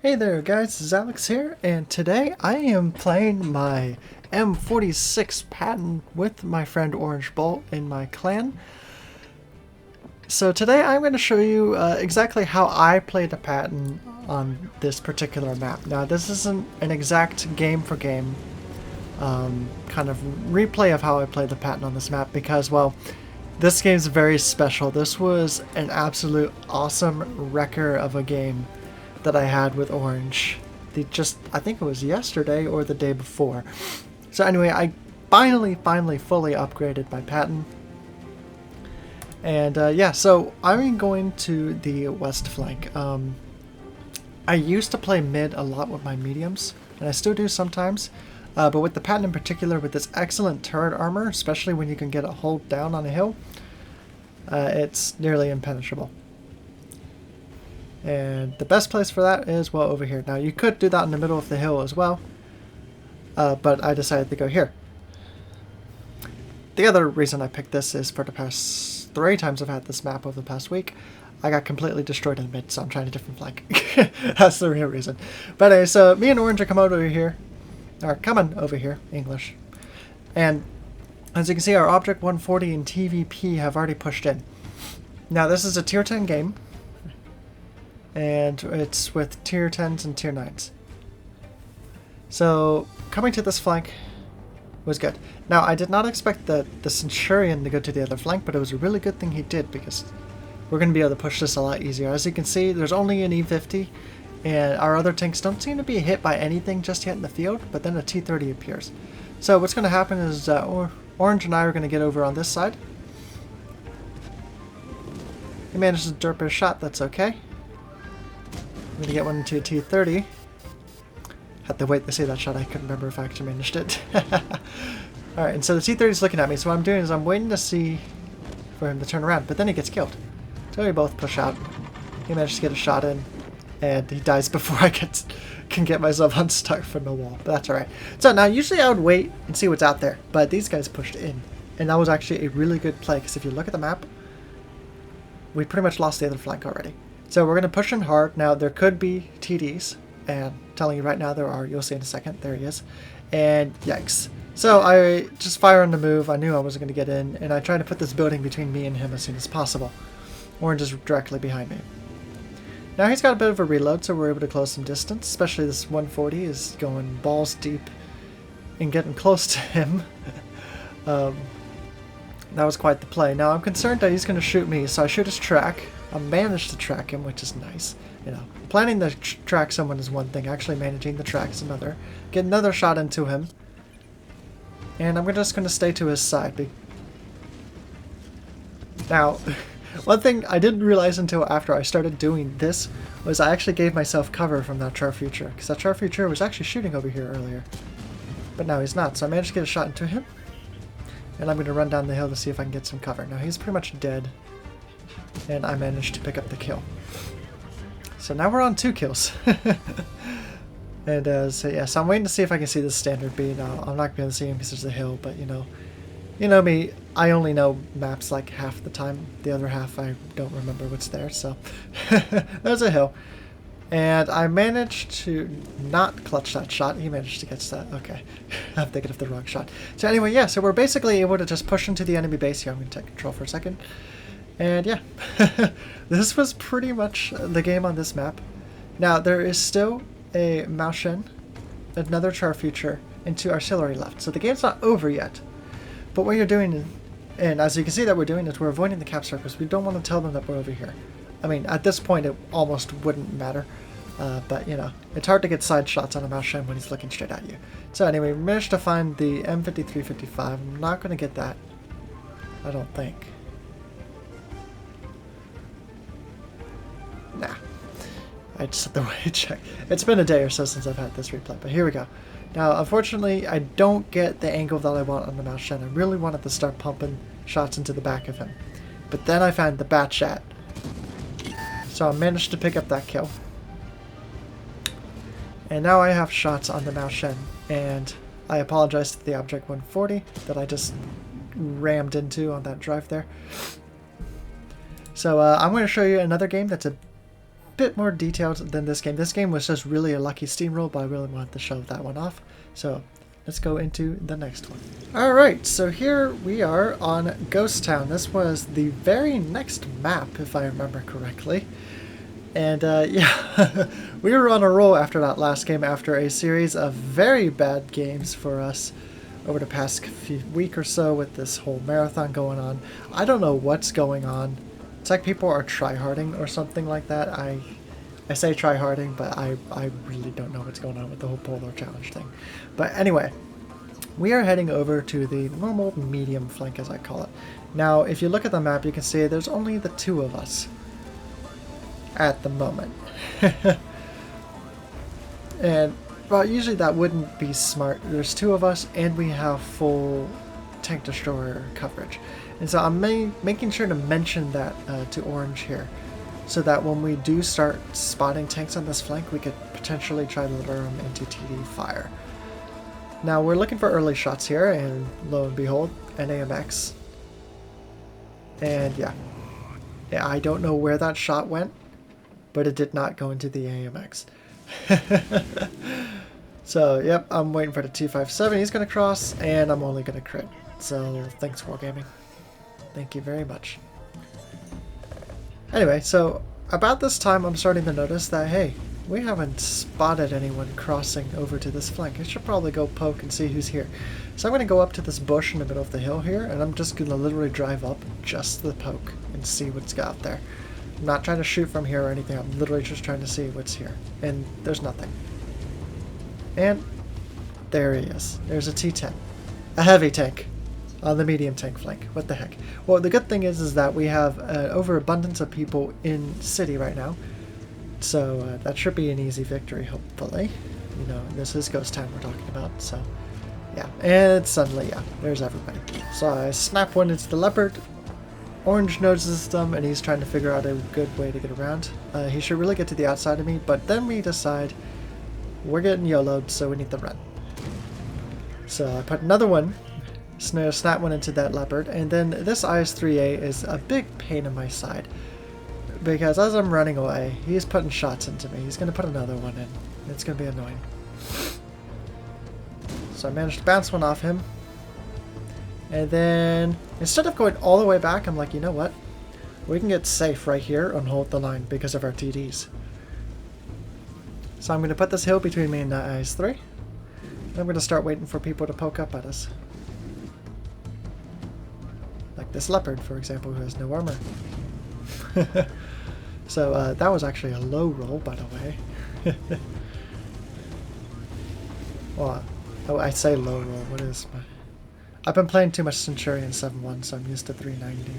Hey there guys, this is Alex here, and today I am playing my M46 Patton with my friend Orange Bolt in my clan. So today I'm going to show you exactly how I play the Patton on this particular map. Now this isn't an exact game for game kind of replay of how I play the Patton on this map because, well, this game's very special. This was an absolute awesome wrecker of a game that I had with Orange. I think it was yesterday or the day before. So anyway, I finally fully upgraded my Patton. And yeah, so I'm going to the west flank. I used to play mid a lot with my mediums, and I still do sometimes. But with the Patton in particular, with this excellent turret armor, especially when you can get a hold down on a hill, it's nearly impenetrable. And the best place for that is, well, over here. Now, you could do that in the middle of the hill as well, but I decided to go here. The other reason I picked this is for the past 3 times I've had this map over the past week, I got completely destroyed in mid, so I'm trying a different flank. That's the real reason. But anyway, so me and Orange are coming over here, English. And as you can see, our Object 140 and TVP have already pushed in. Now, this is a tier 10 game, and it's with tier 10s and tier 9s. So coming to this flank was good. Now I did not expect the Centurion to go to the other flank, but it was a really good thing he did because we're going to be able to push this a lot easier. As you can see, there's only an E50 and our other tanks don't seem to be hit by anything just yet in the field, but then a T30 appears. So what's going to happen is Orange and I are going to get over on this side. He managed to derp his shot, that's okay. I'm going to get one into a T30. Had to wait to see that shot. I couldn't remember if I actually managed it. Alright, and so the T30 is looking at me. So what I'm doing is I'm waiting to see for him to turn around. But then he gets killed. So we both push out. He managed to get a shot in. And he dies before I can get myself unstuck from the wall. But that's alright. So now usually I would wait and see what's out there. But these guys pushed in. And that was actually a really good play. Because if you look at the map, we pretty much lost the other flank already. So we're going to push in hard. Now, there could be TDs, and I'm telling you right now there are. You'll see in a second. There he is. And yikes. So I just fire on the move. I knew I wasn't going to get in, and I tried to put this building between me and him as soon as possible. Orange is directly behind me. Now he's got a bit of a reload, so we're able to close some distance, especially this 140 is going balls deep and getting close to him. That was quite the play. Now I'm concerned that he's going to shoot me, so I shoot his track. I managed to track him, which is nice. You know, planning to track someone is one thing. Actually managing the track is another. Get another shot into him. And I'm just going to stay to his side. Now, one thing I didn't realize until after I started doing this was I actually gave myself cover from that Charfuture. Because that Charfuture was actually shooting over here earlier. But now he's not. So I managed to get a shot into him. And I'm going to run down the hill to see if I can get some cover. Now he's pretty much dead. And I managed to pick up the kill. So now we're on 2 kills. And so yeah, so I'm waiting to see if I can see this standard B. Now I'm not going to be able to see him because there's a hill, but you know me, I only know maps like half the time. The other half I don't remember what's there, so there's a hill. And I managed to not clutch that shot. He managed to catch that. Okay. I'm thinking of the wrong shot. So anyway, yeah, so we're basically able to just push into the enemy base here. I'm going to take control for a second. And yeah, this was pretty much the game on this map. Now, there is still a Maoshen, another Charfuture, and 2 artillery left. So the game's not over yet. But what you're doing, and as you can see that we're doing, is we're avoiding the cap circles. We don't want to tell them that we're over here. I mean, at this point, it almost wouldn't matter. But, you know, it's hard to get side shots on a Maoshen when he's looking straight at you. So anyway, we managed to find the M53-55. I'm not going to get that, I don't think. Nah. I just had to wait check. It's been a day or so since I've had this replay, but here we go. Now, unfortunately, I don't get the angle that I want on the Maoshen. I really wanted to start pumping shots into the back of him. But then I found the bat shot. So I managed to pick up that kill. And now I have shots on the Maoshen. And I apologize to the Object 140 that I just rammed into on that drive there. So I'm going to show you another game that's a bit more detailed than this game. This game was just really a lucky steamroll, but I really wanted to show that one off. So let's go into the next one. Alright, so here we are on Ghost Town. This was the very next map, if I remember correctly. And yeah, we were on a roll after that last game, after a series of very bad games for us over the past week or so with this whole marathon going on. I don't know what's going on. It's like people are tryharding or something like that. I say tryharding, but I really don't know what's going on with the whole Polar Challenge thing. But anyway, we are heading over to the normal medium flank, as I call it. Now, if you look at the map, you can see there's only the two of us at the moment. And, well, usually that wouldn't be smart. There's two of us, and we have full tank destroyer coverage. And so I'm making sure to mention that to Orange here, so that when we do start spotting tanks on this flank, we could potentially try to lure them into TD fire. Now we're looking for early shots here, and lo and behold, an AMX. And yeah, I don't know where that shot went, but it did not go into the AMX. So yep, I'm waiting for the 257. He's going to cross, and I'm only going to crit. So thanks, Wargaming. Thank you very much. Anyway, so about this time I'm starting to notice that, hey, we haven't spotted anyone crossing over to this flank. I should probably go poke and see who's here. So I'm going to go up to this bush in the middle of the hill here, and I'm just going to literally drive up just to the poke and see what's got there. I'm not trying to shoot from here or anything. I'm literally just trying to see what's here. And there's nothing. And there he is. There's a T-10. A heavy tank on the medium tank flank. What the heck? Well, the good thing is that we have overabundance of people in city right now. So that should be an easy victory, hopefully. You know, this is Ghost Town we're talking about, so yeah. And suddenly, yeah, there's everybody. So I snap one into the Leopard. Orange notices them, and he's trying to figure out a good way to get around. He should really get to the outside of me, but then we decide we're getting YOLO'd, so we need to run. So I put another one, snap one into that Leopard, and then this IS-3A is a big pain in my side. Because as I'm running away, he's putting shots into me. He's going to put another one in. It's going to be annoying. So I managed to bounce one off him. And then, instead of going all the way back, I'm like, you know what? We can get safe right here and hold the line because of our TDs. So I'm going to put this hill between me and the IS-3. And I'm going to start waiting for people to poke up at us. Like this Leopard, for example, who has no armor. So that was actually a low roll, by the way. Well, oh, I say low roll. What is my... I've been playing too much Centurion 7-1, so I'm used to 390.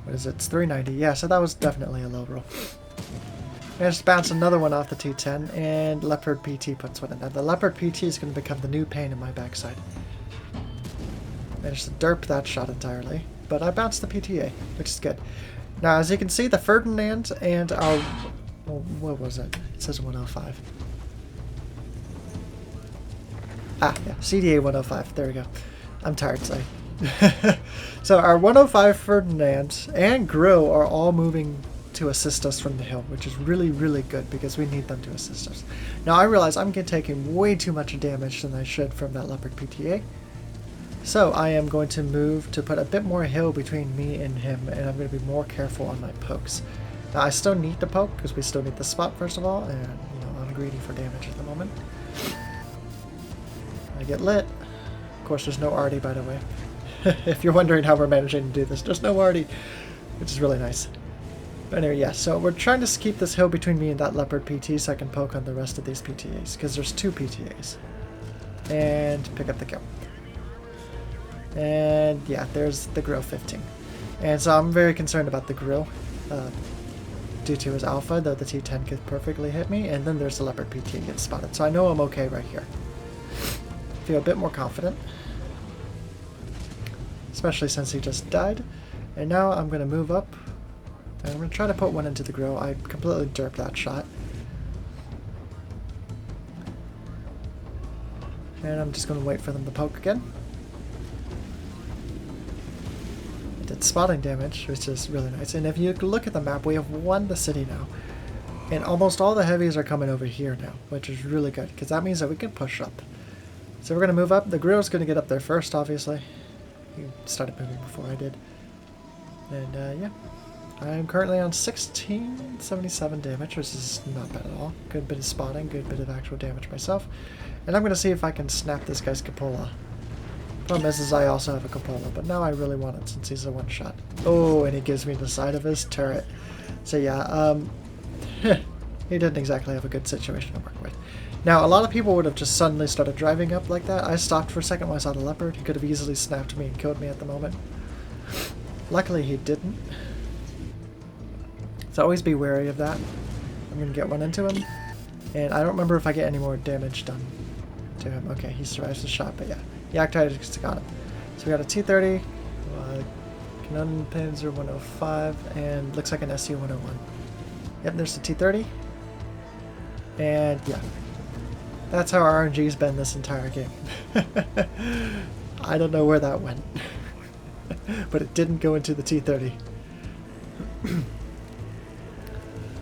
What is it? It's 390. Yeah, so that was definitely a low roll. I just bounced another one off the T10, and Leopard PT puts one in there. The Leopard PT is going to become the new pain in my backside. Managed to derp that shot entirely, but I bounced the PTA, which is good. Now, as you can see, the Ferdinand and our... Well, what was it? It says 105. Ah, yeah, CDA 105. There we go. I'm tired, so So our 105 Ferdinand and Grill are all moving to assist us from the hill, which is really, really good because we need them to assist us. Now, I realize I'm taking way too much damage than I should from that Leopard PTA. So I am going to move to put a bit more hill between me and him, and I'm going to be more careful on my pokes. Now I still need to poke because we still need the spot first of all, and you know, I'm greedy for damage at the moment. I get lit. Of course, there's no arty, by the way. If you're wondering how we're managing to do this, there's no arty, which is really nice. But anyway, yeah, so we're trying to keep this hill between me and that Leopard PT so I can poke on the rest of these PTAs, because there's two PTAs. And pick up the kill. And yeah, there's the grill 15. And so I'm very concerned about the grill due to his alpha, though the T10 could perfectly hit me. And then there's the Leopard PT gets spotted. So I know I'm okay right here. Feel a bit more confident. Especially since he just died. And now I'm going to move up. And I'm going to try to put one into the grill. I completely derped that shot. And I'm just going to wait for them to poke again. Did spotting damage, which is really nice. And if you look at the map, we have won the city now. And almost all the heavies are coming over here now, which is really good, because that means that we can push up. So we're going to move up. The grill's going to get up there first, obviously. He started moving before I did. And yeah, I'm currently on 1677 damage, which is not bad at all. Good bit of spotting, good bit of actual damage myself. And I'm going to see if I can snap this guy's cupola. Problem is I also have a cupola, but now I really want it since he's a one-shot. Oh, and he gives me the side of his turret. So yeah, he didn't exactly have a good situation to work with. Now, a lot of people would have just suddenly started driving up like that. I stopped for a second when I saw the leopard. He could have easily snapped me and killed me at the moment. Luckily, he didn't. So always be wary of that. I'm going to get one into him. And I don't remember if I get any more damage done to him. Okay, he survives the shot, but yeah. The Activities got him. So we got a T-30, Canon Panzer 105, and looks like an SU-101. Yep, there's the T-30. And yeah. That's how RNG's been this entire game. I don't know where that went. But it didn't go into the T-30.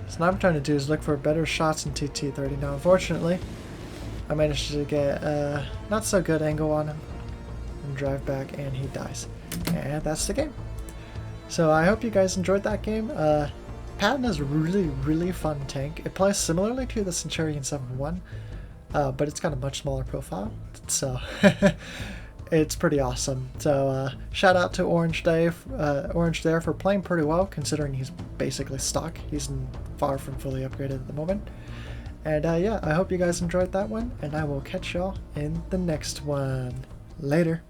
So now what I'm trying to do is look for better shots in T-30. Now unfortunately, I managed to get a not so good angle on him and drive back, and he dies. And that's the game. So I hope you guys enjoyed that game. Patton is a really fun tank. It plays similarly to the Centurion 7-1, but it's got a much smaller profile. So it's pretty awesome. So shout out to Orange there for playing pretty well, considering he's basically stock. He's far from fully upgraded at the moment. And yeah, I hope you guys enjoyed that one, and I will catch y'all in the next one. Later.